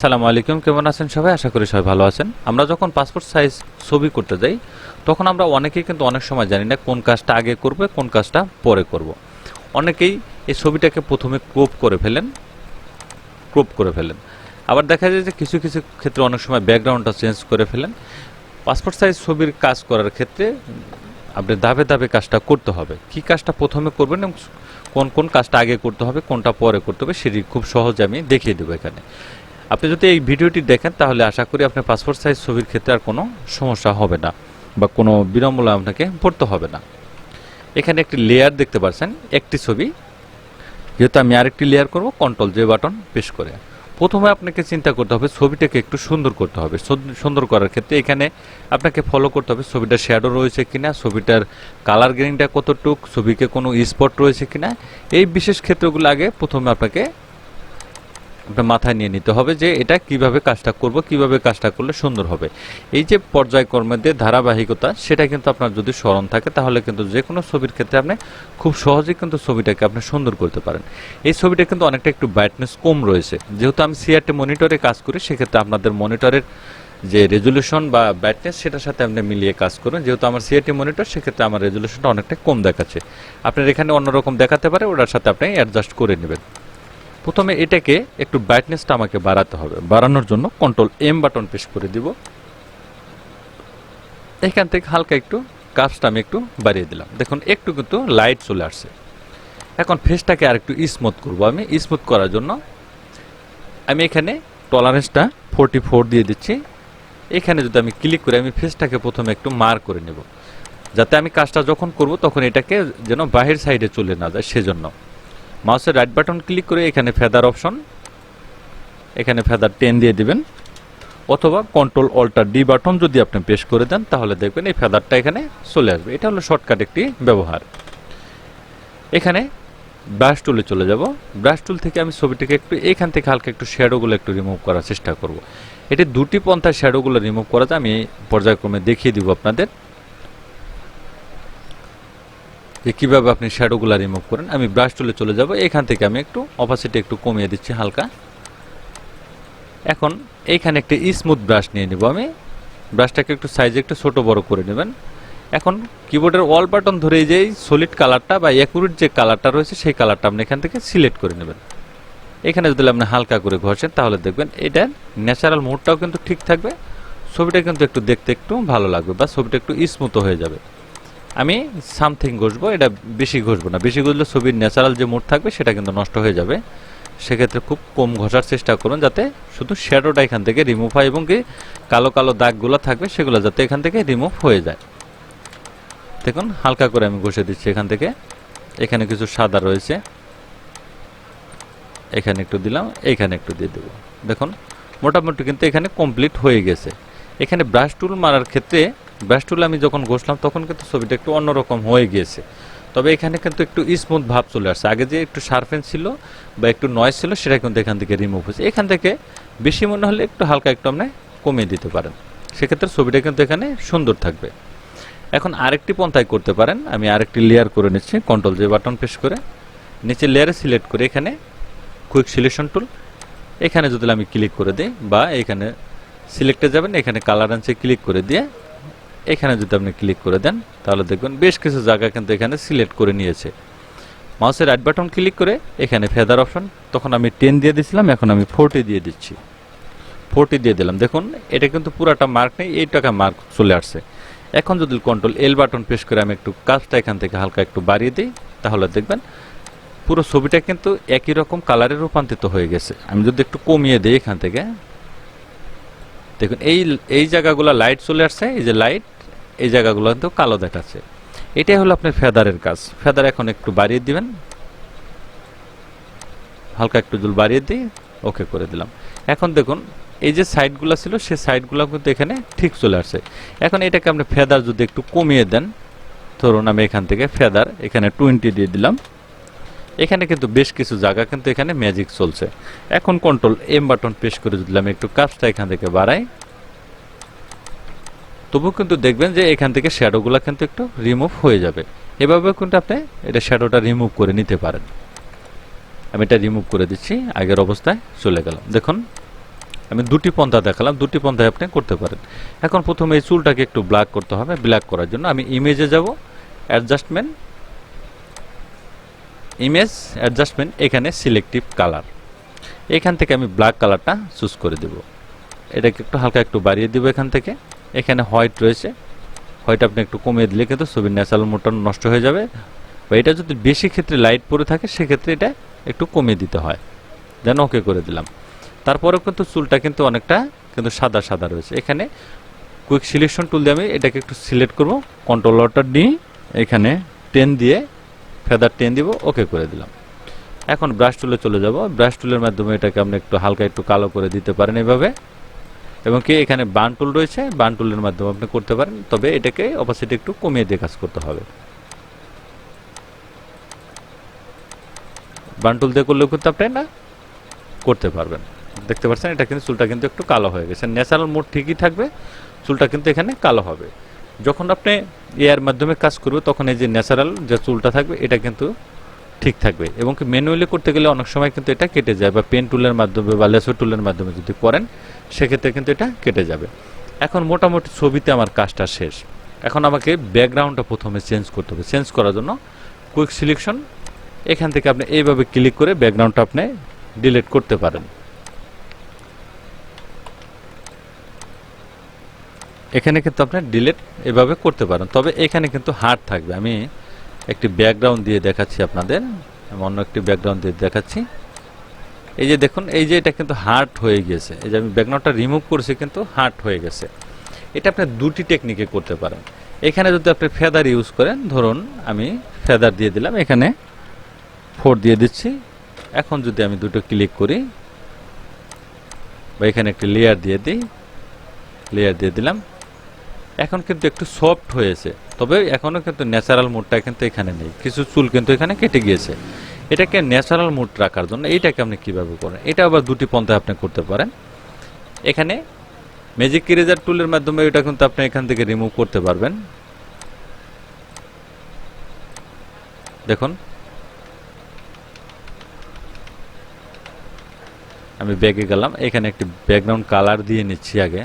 আসসালামু আলাইকুম, কেমন আছেন সবাই? আশা করি সবাই ভালো আছেন। আমরা যখন পাসপোর্ট সাইজ ছবি করতে যাই তখন আমরা অনেকেই কিন্তু অনেক সময় জানি না কোন কাজটা আগে করবে কোন কাজটা পরে করব। অনেকেই এই ছবিটাকে প্রথমে ক্রপ করে ফেলেন। আবার দেখা যায় যে কিছু কিছু ক্ষেত্রে অনেক সময় ব্যাকগ্রাউন্ডটা চেঞ্জ করে ফেলেন। পাসপোর্ট সাইজ ছবির কাজ করার ক্ষেত্রে আপনি ধাপে ধাপে কাজটা করতে হবে। কি কাজটা প্রথমে করবেন এবং কোন কোন কাজটা আগে করতে হবে কোনটা পরে করতে হবে সেটি খুব সহজে আমি দেখিয়ে দেবো এখানে। আপনি যদি এই ভিডিওটি দেখেন তাহলে আশা করি আপনার পাসপোর্ট সাইজ ছবির ক্ষেত্রে আর কোনো সমস্যা হবে না বা কোনো বিড়ম্বনা আপনাকে পড়তে হবে না। এখানে একটি লেয়ার দেখতে পাচ্ছেন, একটি ছবি। যেহেতু আমি আরেকটি লেয়ার করব, কন্ট্রোল জে বাটন প্রেস করে প্রথমে আপনাকে চিন্তা করতে হবে ছবিটাকে একটু সুন্দর করতে হবে। সুন্দর করার ক্ষেত্রে এখানে আপনাকে ফলো করতে হবে ছবিটার শ্যাডো রয়েছে কিনা, ছবিটার কালার গ্রেডিংটা কতটুক, ছবিকে কোনো স্পট রয়েছে কিনা। এই বিশেষ ক্ষেত্রগুলো আগে প্রথমে আপনাকে আপনার মাথায় নিয়ে নিতে হবে যে এটা কিভাবে কাজটা করব, কিভাবে কাজটা করলে সুন্দর হবে। এই যে পর্যায়ক্রমের যে ধারাবাহিকতা, সেটা কিন্তু আপনার যদি স্মরণ থাকে তাহলে কিন্তু যে কোনো ছবির ক্ষেত্রে আপনি খুব সহজেই কিন্তু ছবিটাকে আপনি সুন্দর করতে পারেন। এই ছবিটা কিন্তু অনেকটা একটু ব্রাইটনেস কম রয়েছে। যেহেতু আমি সিআরটি মনিটরে কাজ করি, সেক্ষেত্রে আপনাদের মনিটরের যে রেজলিউশন বা ব্রাইটনেস সেটার সাথে আপনি মিলিয়ে কাজ করুন। যেহেতু আমার সিআরটি মনিটর, সেক্ষেত্রে আমার রেজলিউশনটা অনেকটা কম দেখাচ্ছে। আপনার এখানে অন্যরকম দেখাতে পারে, ওটার সাথে আপনি অ্যাডজাস্ট করে নেবেন। প্রথমে এটাকে একটু ব্রাইটনেসটা আমাকে বাড়াতে হবে। বাড়ানোর জন্য কন্ট্রোল এম বাটন প্রেস করে দিব। এখান থেকে হালকা একটু কাজটা আমি একটু বাড়িয়ে দিলাম। দেখুন একটু কিন্তু লাইট চলে আসছে। এখন ফেসটাকে আর একটু স্মুথ করব। আমি স্মুথ করার জন্য আমি এখানে টলারেন্সটা 44 দিয়ে দিচ্ছি। এখানে যদি আমি ক্লিক করে আমি ফেসটাকে প্রথমে একটু মার্ক করে নেব, যাতে আমি কাজটা যখন করব তখন এটাকে যেন বাহির সাইডে চলে না যায় সেজন্য। মাউসের রাইট বাটন ক্লিক করে এখানে ফেদার অপশন, এখানে ফেদার 10 দিয়ে দিবেন, অথবা কন্ট্রোল অল্টার ডি বাটন যদি আপনি প্রেস করে দেন তাহলে দেখবেন এই ফেদারটা এখানে চলে আসবে। এটা হলো শর্টকাট একটি ব্যবহার। এখানে ব্রাশ টুলে চলে যাব। ব্রাশ টুল থেকে আমি ছবিটিকে একটু এখান থেকে হালকা একটু শ্যাডোগুলো একটু রিমুভ করার চেষ্টা করব। এটি দুটি পন্থায় শ্যাডোগুলো রিমুভ করা যায়, আমি পর্যায়ক্রমে দেখিয়ে দিব আপনাদের যে কীভাবে আপনি শ্যাডোগুলো রিমুভ করেন। আমি ব্রাশ টুলে চলে যাব। এখান থেকে আমি একটু অপাসিটি একটু কমিয়ে দিচ্ছি হালকা। এখন এইখানে একটা স্মুথ ব্রাশ নিয়ে নিব। আমি ব্রাশটাকে একটু সাইজে একটু ছোট বড় করে নেবেন। এখন কিবোর্ডের অল বাটন ধরে যে সলিড কালারটা বা অ্যাকুরেট যে কালারটা রয়েছে সেই কালারটা আপনি এখান থেকে সিলেক্ট করে নেবেন। এখানে যদি আপনি হালকা করে ঘষেন তাহলে দেখবেন এটার ন্যাচারাল মোডটাও কিন্তু ঠিক থাকবে, ছবিটা কিন্তু একটু দেখতে একটু ভালো লাগবে বা ছবিটা একটু স্মুথ হয়ে যাবে। আমি সামথিং ঘষবো, এটা বেশি ঘষবো না। বেশি ঘষলে ছবির ন্যাচারাল যে মোড থাকবে সেটা কিন্তু নষ্ট হয়ে যাবে। সেক্ষেত্রে খুব কম ঘষার চেষ্টা করুন, যাতে শুধু শ্যাডোটা এখান থেকে রিমুভ হয় এবং কি কালো কালো দাগগুলো থাকবে সেগুলো যাতে এখান থেকে রিমুভ হয়ে যায়। দেখুন হালকা করে আমি ঘষে দিচ্ছি এখান থেকে। এখানে কিছু সাদা রয়েছে, এখানে একটু দিলাম, এখানে একটু দিয়ে দেবো। দেখুন মোটামুটি কিন্তু এখানে কমপ্লিট হয়ে গেছে। এখানে ব্রাশ টুল মারার ক্ষেত্রে ব্রাশ টুল আমি যখন ঘষলাম তখন কিন্তু ছবিটা একটু অন্যরকম হয়ে গিয়েছে, তবে এখানে কিন্তু একটু স্মুথ ভাব চলে আসছে। আগে যে একটু শার্পেন ছিল বা একটু নয়েজ ছিল সেটা কিন্তু এখান থেকে রিমুভ হয়েছে। এখান থেকে বেশি মনে হলে একটু হালকা একটু আপনি কমিয়ে দিতে পারেন, সেক্ষেত্রে ছবিটা কিন্তু এখানে সুন্দর থাকবে। এখন আরেকটি পন্থায় করতে পারেন। আমি আরেকটি লেয়ার করে নিচ্ছি, কন্ট্রোল জে বাটন প্রেস করে নিচে লেয়ারে সিলেক্ট করে এখানে কুইক সিলেকশন টুল, এখানে যদি আমি ক্লিক করে দিই বা এখানে সিলেক্টে যাবেন, এখানে কালার আনসে ক্লিক করে দিয়ে এখানে যদি আপনি ক্লিক করে দেন তাহলে দেখবেন বেশ কিছু জায়গা কিন্তু এখানে সিলেক্ট করে নিয়েছে। মাউসের রাইট বাটন ক্লিক করে এখানে ফেদার অপশন, তখন আমি 10 দিয়ে দিয়েছিলাম, এখন আমি 40 দিয়ে দিচ্ছি। 40 দিয়ে দিলাম। দেখুন এটা কিন্তু পুরাটা মার্ক নেই, এই টাকা মার্ক চলে আসছে। এখন যদি কন্ট্রোল এল বাটন প্রেস করে আমি একটু কাজটা এখান থেকে হালকা একটু বাড়িয়ে দিই তাহলে দেখবেন পুরো ছবিটা কিন্তু একই রকম কালারে রূপান্তরিত হয়ে গেছে। আমি যদি একটু কমিয়ে দিই এখান থেকে, দেখুন এই জায়গাগুলো লাইট চলে আসছে, এই যে লাইট, এই জায়গাগুলো কিন্তু কালো দেখাচ্ছে। এটাই হলো আপনার ফেদারের কাজ। ফেদার এখন একটু বাড়িয়ে দিবেন, হালকা একটু জল বাড়িয়ে দিই, ওকে করে দিলাম। এখন দেখুন এই যে সাইডগুলো ছিল সেই সাইডগুলো কিন্তু এখানে ঠিক চলে আসছে। এখন এটাকে আপনি ফেদার যদি একটু কমিয়ে দেন, ধরুন আমি এখান থেকে ফেদার এখানে 20 দিয়ে দিলাম, এখানে কিন্তু বেশ কিছু জায়গা কিন্তু এখানে ম্যাজিক চলছে। এখন কন্ট্রোল এম বাটন প্রেস করে যদি আমি একটু কাজটা এখান থেকে বাড়াই, তবু কিন্তু দেখবেন যে এখান থেকে শ্যাডোগুলো কিন্তু একটু রিমুভ হয়ে যাবে। এভাবে কিন্তু আপনি এটা শ্যাডোটা রিমুভ করে নিতে পারেন। আমি এটা রিমুভ করে দিচ্ছি, আগের অবস্থায় চলে গেলাম। দেখুন আমি দুটি পন্থা দেখালাম, দুটি পন্থায় আপনি করতে পারেন। এখন প্রথমে এই চুলটাকে একটু ব্ল্যাক করতে হবে। ব্ল্যাক করার জন্য আমি ইমেজে যাব, অ্যাডজাস্টমেন্ট, ইমেজ অ্যাডজাস্টমেন্ট, এখানে সিলেক্টিভ কালার, এখান থেকে আমি ব্ল্যাক কালারটা চুজ করে দেব। এটাকে একটু হালকা একটু বাড়িয়ে দিব। এখান থেকে এখানে হোয়াইট রয়েছে, হোয়াইট আপনি একটু কমিয়ে দিলে কিন্তু ছবির ন্যাচারাল মোডটা নষ্ট হয়ে যাবে, বা এটা যদি বেশি ক্ষেত্রে লাইট পড়ে থাকে সেক্ষেত্রে এটা একটু কমিয়ে দিতে হয়। দেন ওকে করে দিলাম। তারপরেও কিন্তু চুলটা কিন্তু অনেকটা কিন্তু সাদা সাদা রয়েছে। এখানে কুইক সিলেকশন টুল দিয়ে আমি এটাকে একটু সিলেক্ট করব, কন্ট্রোল অল্টার নিয়ে এখানে টেন দিয়ে ফেদার টেন দিব, ওকে করে দিলাম। এখন ব্রাশ টুলে চলে যাব। ব্রাশ টুলের মাধ্যমে এটাকে আপনি একটু হালকা একটু কালো করে দিতে পারেন এভাবে, এবং কি এখানে বান টুল রয়েছে, বান টুলের মাধ্যমে আপনি করতে পারেন, তবে এটাকে অপাসিটি একটু কমিয়ে দিয়ে কাজ করতে হবে। বান টুল দিয়ে করলেও কিন্তু আপনি না করতে পারবেন। দেখতে পাচ্ছেন এটা কিন্তু চুলটা কিন্তু একটু কালো হয়ে গেছে। ন্যাচারাল মোড ঠিকই থাকবে, চুলটা কিন্তু এখানে কালো হবে। যখন আপনি এআর মাধ্যমে কাজ করবে তখন এই যে ন্যাচারাল যে চুলটা থাকবে এটা কিন্তু ঠিক থাকবে, এবং কি ম্যানুয়ালি করতে গেলে অনেক সময় কিন্তু এটা কেটে যায়, বা পেন টুলের মাধ্যমে বা লেসো টুলের মাধ্যমে যদি করেন সেক্ষেত্রে কিন্তু এটা কেটে যাবে। এখন মোটামুটি ছবিতে আমার কাজটা শেষ। এখন আমাকে ব্যাকগ্রাউন্ডটা প্রথমে চেঞ্জ করতে হবে। চেঞ্জ করার জন্য কুইক সিলেকশন, এখান থেকে আপনি এইভাবে ক্লিক করে ব্যাকগ্রাউন্ডটা আপনি ডিলিট করতে পারেন। এখানে কিন্তু আপনি ডিলিট এভাবে করতে পারেন, তবে এখানে কিন্তু হার্ড থাকবে। আমি একটি ব্যাকগ্রাউন্ড দিয়ে দেখাচ্ছি আপনাদের, আমি অন্য একটি ব্যাকগ্রাউন্ড দিয়ে দেখাচ্ছি। এই যে দেখুন, এই যে এটা কিন্তু হার্ড হয়ে গেছে, এই যে আমি ব্যাকগ্রাউন্ডটা রিমুভ করেছি কিন্তু হার্ড হয়ে গেছে। এটা আপনি দুটি টেকনিকে করতে পারেন। এখানে যদি আপনি ফেদার ইউজ করেন, ধরুন আমি ফেদার দিয়ে দিলাম, এখানে 4 দিয়ে দিচ্ছি। এখন যদি আমি দুটো ক্লিক করি বা এখানে একটি লেয়ার দিয়ে দিই, লেয়ার দিয়ে দিলাম, এখন কিন্তু একটু সফট হয়েছে, তবে এখনও কিন্তু ন্যাচারাল মুডটা কিন্তু এখানে নেই, কিছু চুল কিন্তু এখানে কেটে গিয়েছে। এটাকে ন্যাচারাল মুড রাখার জন্য এইটাকে আপনি কীভাবে করেন, এটা আবার দুটি পন্থায় আপনি করতে পারেন। এখানে ম্যাজিক ইরেজার টুলের মাধ্যমে এটা কিন্তু আপনি এখান থেকে রিমুভ করতে পারবেন। দেখুন আমি ব্যাগে গেলাম, এখানে একটি ব্যাকগ্রাউন্ড কালার দিয়ে নিচ্ছি আগে।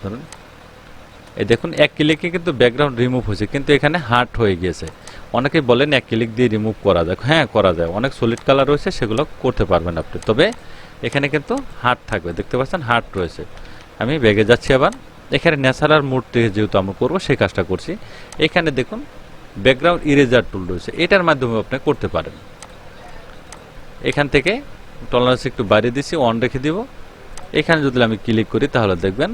ধরুন এই দেখুন এক ক্লিকে কিন্তু ব্যাকগ্রাউন্ড রিমুভ হয়েছে, কিন্তু এখানে হার্ড হয়ে গিয়েছে। অনেকেই বলেন এক ক্লিক দিয়ে রিমুভ করা যায়, হ্যাঁ করা যায়, অনেক সলিড কালার রয়েছে সেগুলো করতে পারবেন আপনি, তবে এখানে কিন্তু হার্ড থাকবে। দেখতে পাচ্ছেন হার্ড রয়েছে। আমি ব্যাগে যাচ্ছি আবার, এখানে ন্যাচারাল মুডটি যেহেতু আমরা করবো সেই কাজটা করছি। এখানে দেখুন ব্যাকগ্রাউন্ড ইরেজার টুল রয়েছে, এটার মাধ্যমে আপনি করতে পারেন। এখান থেকে টলারেন্স একটু বাড়িয়ে দিচ্ছি, অন রেখে দিব। এখানে যদি আমি ক্লিক করি তাহলে দেখবেন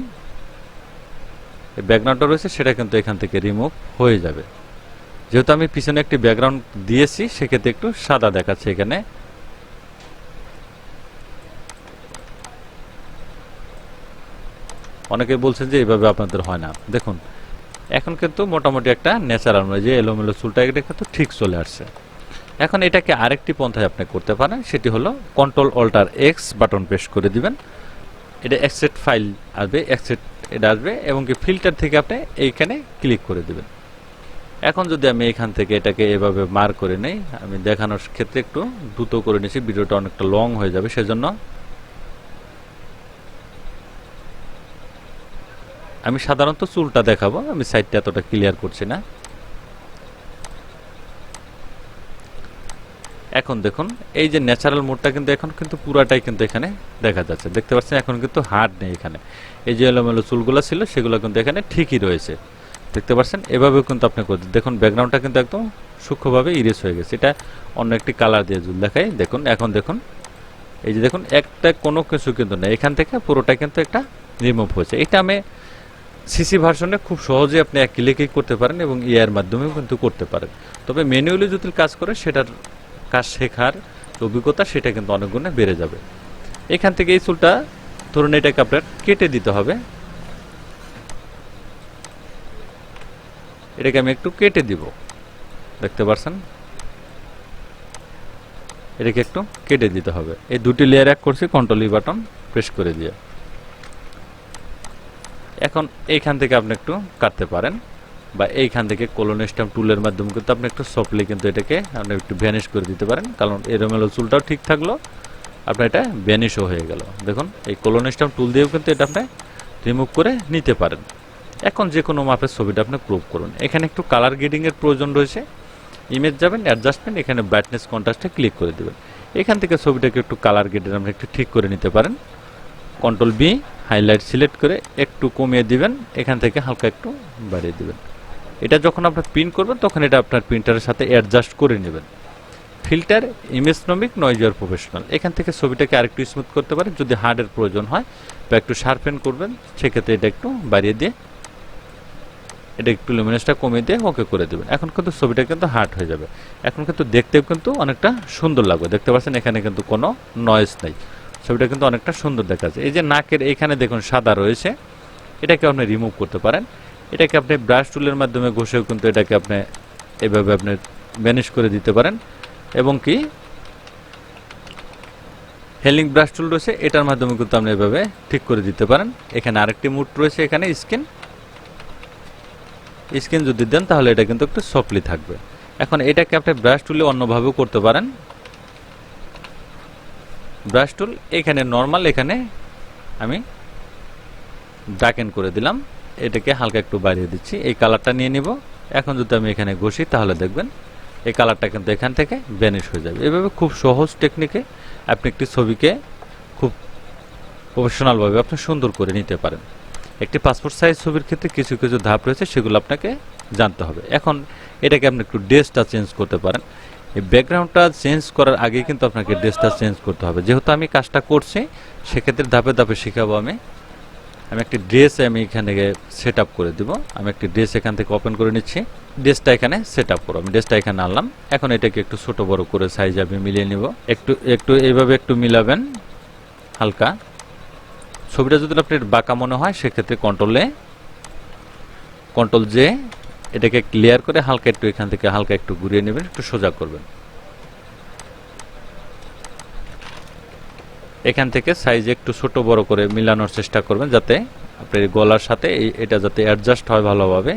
ব্যাকগ্রাউন্ডটা রয়েছে সেটা কিন্তু এখান থেকে রিমুভ হয়ে যাবে। যেহেতু আমি পিছনে একটি ব্যাকগ্রাউন্ড দিয়েছি সেক্ষেত্রে একটু সাদা দেখাচ্ছে এখানে। অনেকে বলছেন যে এইভাবে আপনাদের হয় না। দেখুন এখন কিন্তু মোটামুটি একটা ন্যাচারাল যে এলোমেলো চুলটা এটা কিন্তু ঠিক চলে আসছে। এখন এটাকে আরেকটি পন্থায় আপনি করতে পারেন, সেটি হলো control alt X button press করে দিবেন। এটা এক্সেট ফাইল আসবে, এক্সেট এটা আসবে, এবং কি ফিল্টার থেকে আপনি এইখানে ক্লিক করে দিবেন। এখন যদি আমি এখান থেকে এটাকে এভাবে মার্ক করে নেই, আমি দেখানোর ক্ষেত্রে একটু দ্রুত করে নিয়েছি, ভিডিওটা অনেকটা লং হয়ে যাবে সেজন্য। আমি সাধারণত চুলটা দেখাবো, আমি সাইডটা এতটা ক্লিয়ার করছি না। এখন দেখুন এই যে ন্যাচারাল মোডটা কিন্তু এখন কিন্তু পুরাটাই কিন্তু এখানে দেখা যাচ্ছে। দেখতে পাচ্ছেন এখন কিন্তু হার্ড নেই এখানে, এই যে এলোমেলো চুলগুলো ছিল সেগুলো কিন্তু এখানে ঠিকই রয়েছে। দেখতে পাচ্ছেন এভাবেও কিন্তু আপনি করতে, দেখুন ব্যাকগ্রাউন্ডটা কিন্তু একদম সূক্ষ্মভাবে ইরেজ হয়ে গেছে। এটা অন্য একটি কালার দিয়ে যদি দেখাই, দেখুন এখন দেখুন এই যে দেখুন একটা কোনো কিছু কিন্তু নেই, এখান থেকে পুরোটা কিন্তু একটা রিমুভ হয়েছে। এটা আমি সিসি ভার্সনে খুব সহজে আপনি এক ক্লিকেই করতে পারেন এবং ইআর মাধ্যমেও কিন্তু করতে পারেন, তবে ম্যানুয়ালি যদি কাজ করে সেটার কাজ শেখার অভিজ্ঞতা সেটা কিন্তু অনেক গুণে বেড়ে যাবে। এখান থেকে এই চুলটা ধরুন এটাকে আপনার কেটে দিতে হবে, এটাকে আমি একটু কেটে দিব। দেখতে পাচ্ছেন এটাকে একটু কেটে দিতে হবে। এই দুটি লেয়ার এক করছি কন্ট্রোল ই বাটন প্রেস করে দিয়ে। এখন এইখান থেকে আপনি একটু কাটতে পারেন, বা এইখান থেকে কোলন স্ট্যাম্প টুলের মাধ্যমে কিন্তু আপনি একটু সফটলি কিন্তু এটাকে আপনি একটু ভ্যানিশ করে দিতে পারেন, কারণ এলোমেলো চুলটাও ঠিক থাকলো আপনার এটা ভ্যানিশও হয়ে গেল। দেখুন এই কলন স্ট্যাম্প টুল দিয়েও কিন্তু এটা আপনি রিমুভ করে নিতে পারেন। এখন যে কোনো মাপের ছবিটা আপনি ক্রপ করুন। এখানে একটু কালার গ্রেডিংয়ের প্রয়োজন রয়েছে। ইমেজ যাবেন, অ্যাডজাস্টমেন্ট, এখানে ব্রাইটনেস কন্ট্রাস্টে ক্লিক করে দেবেন। এখান থেকে ছবিটাকে একটু কালার গ্রেডিং আপনি একটু ঠিক করে নিতে পারেন। কন্ট্রোল বি, হাইলাইট সিলেক্ট করে একটু কমিয়ে দিবেন, এখান থেকে হালকা একটু বাড়িয়ে দিবেন। এটা যখন আপনার প্রিন্ট করবেন তখন এটা আপনার প্রিন্টারের সাথে অ্যাডজাস্ট করে নেবেন। ফিল্টার, ইমেজনমিক, নয়েজ আর প্রফেশনাল, এখান থেকে ছবিটাকে আরেকটু স্মুথ করতে পারেন যদি হার্ডের প্রয়োজন হয়, বা একটু শার্পেন করবেন সেক্ষেত্রে এটা একটু বাড়িয়ে দিয়ে এটা একটু লুমিনেসটা কমিয়ে দিয়ে ওকে করে দেবেন। এখন কিন্তু ছবিটা কিন্তু হার্ড হয়ে যাবে। এখন কিন্তু দেখতেও কিন্তু অনেকটা সুন্দর লাগবে। দেখতে পাচ্ছেন এখানে কিন্তু কোনো নয়েজ নেই, ছবিটা কিন্তু অনেকটা সুন্দর দেখা যায়। এই যে নাকের এখানে দেখুন সাদা রয়েছে, এটাকে আপনি রিমুভ করতে পারেন। এটাকে আপনি ব্রাশ টুলের মাধ্যমে ঘষেও কিন্তু এটাকে আপনি এভাবে আপনি ভ্যানিশ করে দিতে পারেন। এবং কি হেলিং ব্রাশ টুল রয়েছে, এটার মাধ্যমে কিন্তু আপনি এভাবে ঠিক করে দিতে পারেন। এখানে আরেকটি মুড রয়েছে, এখানে স্কিন যদি দেন তাহলে এটা কিন্তু একটু সফটলি থাকবে। এখন এটাকে আপনি ব্রাশ টুলে অন্যভাবেও করতে পারেন। ব্রাশ টুল এখানে নর্মাল, এখানে আমি ডাকেন করে দিলাম, এটাকে হালকা একটু বাড়িয়ে দিচ্ছি। এই কালারটা নিয়ে নিব। এখন যদি আমি এখানে ঘষি তাহলে দেখবেন এই কালারটা কিন্তু এখান থেকে ভ্যানিশ হয়ে যাবে। এভাবে খুব সহজ টেকনিকে আপনি একটি ছবিকে খুব প্রফেশনালভাবে আপনি সুন্দর করে নিতে পারেন। একটি পাসপোর্ট সাইজ ছবির ক্ষেত্রে কিছু কিছু ধাপ রয়েছে, সেগুলো আপনাকে জানতে হবে। এখন এটাকে আপনি একটু ড্রেসটা চেঞ্জ করতে পারেন। এই ব্যাকগ্রাউন্ডটা চেঞ্জ করার আগেই কিন্তু আপনাকে ড্রেসটা চেঞ্জ করতে হবে। যেহেতু আমি কাজটা করছি সেক্ষেত্রে ধাপে ধাপে শেখাবো। আমি একটি ড্রেস আমি এখানে সেট আপ করে দিব। আমি একটি ড্রেস এখান থেকে ওপেন করে নিচ্ছি। ড্রেসটা এখানে সেট আপ করো, আমি ড্রেসটা এখানে আনলাম। এখন এটাকে একটু ছোট বড় করে সাইজ আমি মিলিয়ে নিব। একটু এইভাবে একটু মিলাবেন হালকা। ছবিটা যদি আপনার বাঁকা মনে হয় সেক্ষেত্রে কন্ট্রোল জে, এটাকে ক্লিয়ার করে হালকা একটু এখান থেকে হালকা একটু ঘুরিয়ে নেবেন, একটু সোজা করবেন। এখান থেকে সাইজ একটু ছোট বড় করে মিলানোর চেষ্টা করবেন যাতে আপনার গলার সাথে এটা যাতে অ্যাডজাস্ট হয় ভালোভাবে।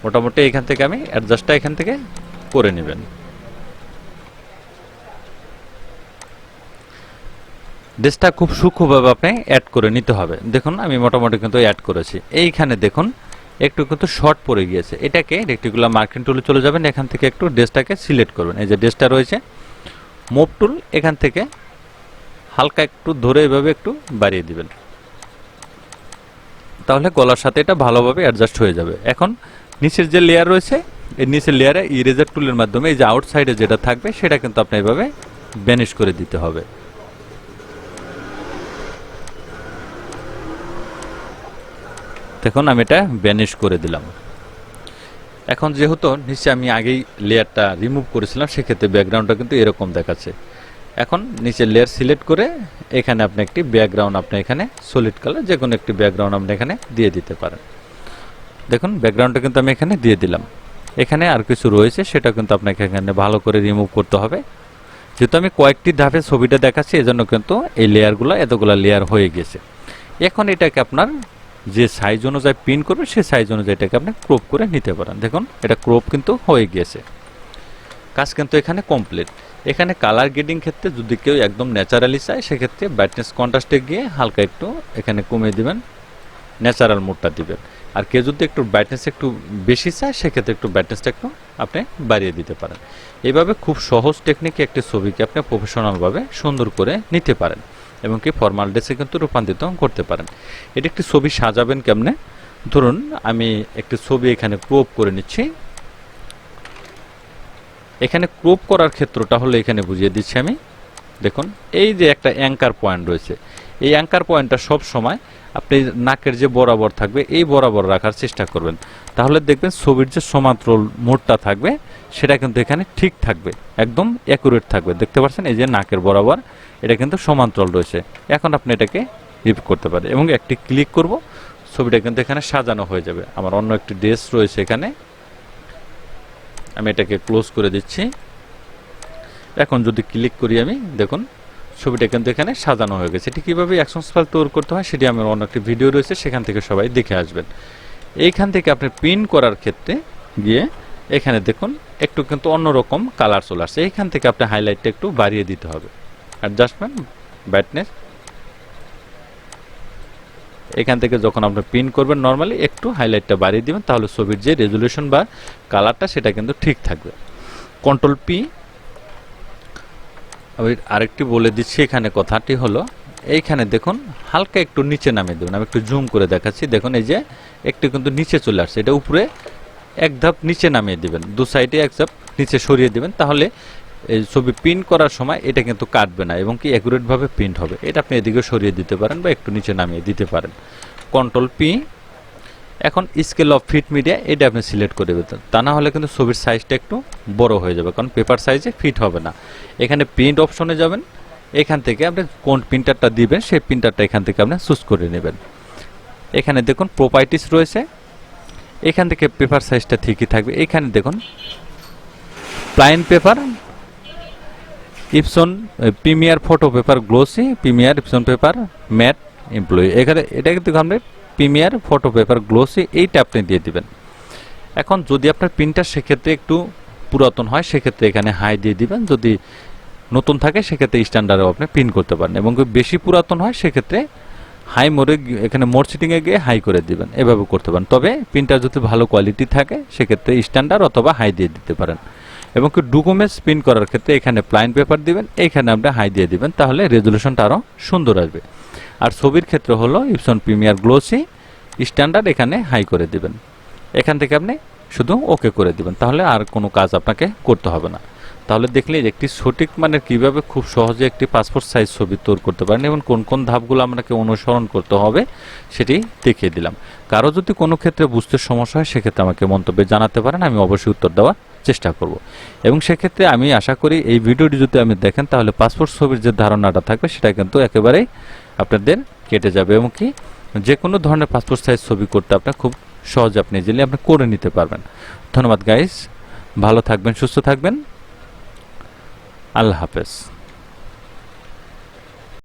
মোটামুটি এখান থেকে আমি অ্যাডজাস্টটা এখান থেকে করে নেবেন। ড্রেসটা খুব সূক্ষ্মভাবে আপনি অ্যাড করে নিতে হবে। দেখুন আমি মোটামুটি কিন্তু অ্যাড করেছি। এইখানে দেখুন একটু কিন্তু শর্ট পড়ে গিয়েছে, এটাকে রেক্টিকুলার মার্কিং টুলে চলে যাবেন। এখান থেকে একটু ড্রেসটাকে সিলেক্ট করবেন। এই যে ড্রেসটা রয়েছে, মুভ টুল, এখান থেকে হালকা একটু ধরে এভাবে একটু বাড়িয়ে দিবেন, তাহলে গলার সাথে এটা ভালোভাবে অ্যাডজাস্ট হয়ে যাবে। এখন নিচের যে লেয়ার রয়েছে, এই নিচের লেয়ারে ইরেজার টুলের মাধ্যমে এই যে আউটসাইডে যেটা থাকবে সেটা কিন্তু আপনি এভাবে ভ্যানিশ করে দিতে হবে। দেখুন আমি এটা ভ্যানিশ করে দিলাম। এখন যেহেতু নিচে আমি আগেই লেয়ারটা রিমুভ করেছিলাম সেক্ষেত্রে ব্যাকগ্রাউন্ডটা কিন্তু এরকম দেখাচ্ছে। এখন নিচে লেয়ার সিলেক্ট করে এখানে আপনি একটি ব্যাকগ্রাউন্ড, আপনি এখানে সলিড কালার যে কোনো একটি ব্যাকগ্রাউন্ড আপনি এখানে দিয়ে দিতে পারেন। দেখুন ব্যাকগ্রাউন্ডটা কিন্তু আমি এখানে দিয়ে দিলাম। এখানে আর কিছু রয়েছে সেটা কিন্তু আপনাকে এখানে ভালো করে রিমুভ করতে হবে। যেহেতু আমি কয়েকটি ধাপে ছবিটা দেখাচ্ছি এজন্য কিন্তু এই লেয়ারগুলো এতগুলো লেয়ার হয়ে গেছে। এখন এটাকে আপনার যে সাইজ অনুযায়ী পিন করবে সেই সাইজ অনুযায়ী এটাকে আপনি ক্রপ করে নিতে পারেন। দেখুন এটা ক্রপ কিন্তু হয়ে গিয়েছে, কাজ কিন্তু এখানে কমপ্লিট। এখানে কালার গ্রেডিং ক্ষেত্রে যদি কেউ একদম ন্যাচারালি চায় সেক্ষেত্রে ব্রাইটনেস কন্ট্রাস্টে গিয়ে হালকা একটু এখানে কমিয়ে দিবেন, ন্যাচারাল মোডটা দিবেন। আর কেউ যদি একটু ব্রাইটনেস একটু বেশি চায় সেক্ষেত্রে একটু ব্রাইটনেসটা একটু আপনি বাড়িয়ে দিতে পারেন। এইভাবে খুব সহজ টেকনিকে একটি ছবিকে আপনি প্রফেশনালভাবে সুন্দর করে নিতে পারেন এবং কি ফর্মাল ড্রেসে কিন্তু রূপান্তরিত করতে পারেন। এটি একটি ছবি সাজাবেন কেমনে, ধরুন আমি একটি ছবি এখানে ক্রপ করে নিচ্ছি। এখানে ক্রপ করার ক্ষেত্রটা হলো এখানে বুঝিয়ে দিচ্ছি আমি। দেখুন এই যে একটা অ্যাঙ্কার পয়েন্ট রয়েছে, এই অ্যাঙ্কার পয়েন্টটা সব সময় আপনি নাকের যে বরাবর থাকবে এই বরাবর রাখার চেষ্টা করবেন, তাহলে দেখবেন ছবির যে সমান্তরাল মোডটা থাকবে সেটা কিন্তু এখানে ঠিক থাকবে, একদম অ্যাকুরেট থাকবে। দেখতে পাচ্ছেন এই যে নাকের বরাবর এটা কিন্তু সমান্তরাল রয়েছে। এখন আপনি এটাকে রিপিট করতে পারেন এবং একটি ক্লিক করব, ছবিটা কিন্তু এখানে সাজানো হয়ে যাবে। আমার অন্য একটি ড্রেস রয়েছে এখানে, আমি এটাকে ক্লোজ করে দিচ্ছি। এখন যদি ক্লিক করি আমি, দেখুন ছবিটা কিন্তু এখানে সাজানো হয়ে গেছে। এটি কীভাবে অ্যাকশন ফাইল তৈরি করতে হয় সেটি আমার অন্য একটি ভিডিও রয়েছে, সেখান থেকে সবাই দেখে আসবেন। এইখান থেকে আপনি প্রিন্ট করার ক্ষেত্রে গিয়ে এখানে দেখুন একটু কিন্তু অন্যরকম কালার চলে আসছে। এইখান থেকে আপনি হাইলাইটটা একটু বাড়িয়ে দিতে হবে। অ্যাডজাস্টমেন্ট, ব্রাইটনেস, এখান থেকে যখন আপনি প্রিন্ট করবেন নর্মালি একটু হাইলাইটটা বাড়িয়ে দিবেন, তাহলে ছবির যে রেজুলেশন বা কালারটা সেটা কিন্তু ঠিক থাকবে। Control P. আমি আরেকটি বলে দিচ্ছি, এখানে কথাটি হলো এইখানে দেখুন হালকা একটু নিচে নামিয়ে দেবেন। আমি একটু জুম করে দেখাচ্ছি, দেখুন এই যে একটু কিন্তু নিচে চলে আসছে, এটা উপরে এক ধাপ নিচে নামিয়ে দিবেন, দু সাইডে এক ধাপ নিচে সরিয়ে দিবেন, তাহলে এই ছবি প্রিন্ট করার সময় এটা কিন্তু কাটবে না এবং কি অ্যাকুরেটভাবে প্রিন্ট হবে। এটা আপনি এদিকে সরিয়ে দিতে পারেন বা একটু নিচে নামিয়ে দিতে পারেন। Control P. এখন স্কেল অফ ফিট মিডিয়া এটা আপনি সিলেক্ট করে দেবেন, তা না হলে কিন্তু ছবির সাইজটা একটু বড় হয়ে যাবে, কারণ পেপার সাইজে ফিট হবে না। এখানে প্রিন্ট অপশনে যাবেন, এখান থেকে আপনি কোন প্রিন্টারটা দিবেন সেই প্রিন্টারটা এখান থেকে আপনি চুজ করে নেবেন। এখানে দেখুন প্রপার্টিস রয়েছে, এখান থেকে পেপার সাইজটা ঠিকই থাকবে। এখানে দেখুন plain paper, Epson premier photo paper glossy, premier Epson paper matte employee, এখানে এটা কিন্তু আপনি প্রিমিয়ার ফটো পেপার গ্লোসি এইটা আপনি দিয়ে দিবেন। এখন যদি আপনার প্রিন্টার সেক্ষেত্রে একটু পুরাতন হয় সেক্ষেত্রে এখানে হাই দিয়ে দিবেন, যদি নতুন থাকে সেক্ষেত্রে স্ট্যান্ডার্ডও আপনি প্রিন্ট করতে পারেন, এবং বেশি পুরাতন হয় সেক্ষেত্রে হাই মোড়ে এখানে মোড সেটিংয়ে গিয়ে হাই করে দিবেন, এভাবে করতে পারেন। তবে প্রিন্টার যদি ভালো কোয়ালিটি থাকে সেক্ষেত্রে স্ট্যান্ডার্ড অথবা হাই দিয়ে দিতে পারেন। এবং কি ডকুমেন্টস প্রিন্ট করার ক্ষেত্রে এখানে প্লাইন পেপার দিবেন, এইখানে আপনি হাই দিয়ে দিবেন, তাহলে রেজুলেশনটা আরও সুন্দর আসবে। আর ছবির ক্ষেত্রে হলো ইপসন প্রিমিয়ার গ্লোসি স্ট্যান্ডার্ড, এখানে হাই করে দিবেন, এখান থেকে আপনি শুধু ওকে করে দিবেন, তাহলে আর কোনো কাজ আপনাকে করতে হবে না। তাহলে দেখলে একটি সঠিক মানের কীভাবে খুব সহজে একটি পাসপোর্ট সাইজ ছবি তৈরি করতে পারেন এবং কোন কোন ধাপগুলো আপনাকে অনুসরণ করতে হবে সেটি দেখিয়ে দিলাম। কারো যদি কোনো ক্ষেত্রে বুঝতে সমস্যা হয় সেক্ষেত্রে আমাকে মন্তব্যে জানাতে পারেন, আমি অবশ্যই উত্তর দেওয়ার চেষ্টা করব। এবং সেক্ষেত্রে আমি আশা করি এই ভিডিওটি যদি আমি দেখেন তাহলে পাসপোর্ট ছবির যে ধারণাটা থাকবে সেটা কিন্তু একেবারেই আপনাদের কেটে যাবে, এবং কি যে কোনো ধরনের পাসপোর্ট সাইজ ছবি করতে আপনার খুব সহজে আপনি ইজিলি আপনি করে নিতে পারবেন। ধন্যবাদ গাইস, ভালো থাকবেন, সুস্থ থাকবেন, আল্লাহ হাফেজ।